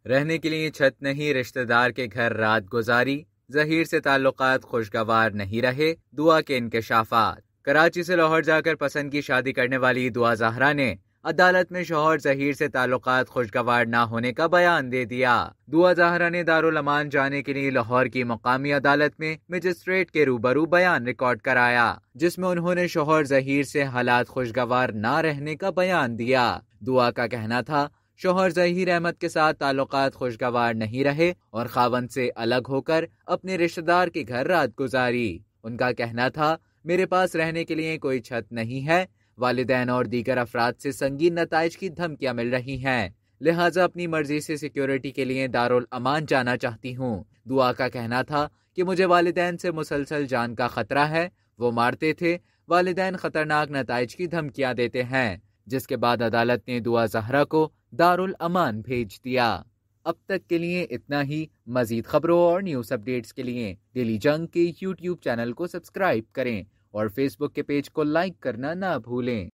रहने के लिए छत नहीं, रिश्तेदार के घर रात गुजारी। जहीर से ताल्लुकात खुशगवार नहीं रहे, दुआ के इंकशाफात। कराची से लाहौर जाकर पसंद की शादी करने वाली दुआ जहरा ने अदालत में शौहर जहीर से ताल्लुकात खुशगवार ना होने का बयान दे दिया। दुआ जहरा ने दारुल अमान जाने के लिए लाहौर की मकामी अदालत में मजिस्ट्रेट के रूबरू बयान रिकॉर्ड कराया, जिसमें उन्होंने शौहर जहीर से हालात खुशगवार ना रहने का बयान दिया। दुआ का कहना था, शौहर जहीर अहमद के साथ ताल्लुकात खुशगवार नहीं रहे और खावंद से अलग होकर अपने रिश्तेदार के घर रात गुजारी। उनका कहना था, मेरे पास रहने के लिए कोई छत नहीं है, वालिदैन और दीगर अफराद से संगीन नताइज की धमकियां मिल रही हैं, लिहाजा अपनी मर्जी से सिक्योरिटी के लिए दारुल अमान जाना चाहती हूँ। दुआ का कहना था कि मुझे वालिदैन से मुसलसल जान का खतरा है, वो मारते थे, वालिदैन खतरनाक नताइज की धमकियां देते हैं, जिसके बाद अदालत ने दुआ जहरा को दारुल अमान भेज दिया। अब तक के लिए इतना ही। मजीद खबरों और न्यूज़ अपडेट्स के लिए डेली जंग के YouTube चैनल को सब्सक्राइब करें और फेसबुक के पेज को लाइक करना ना भूलें।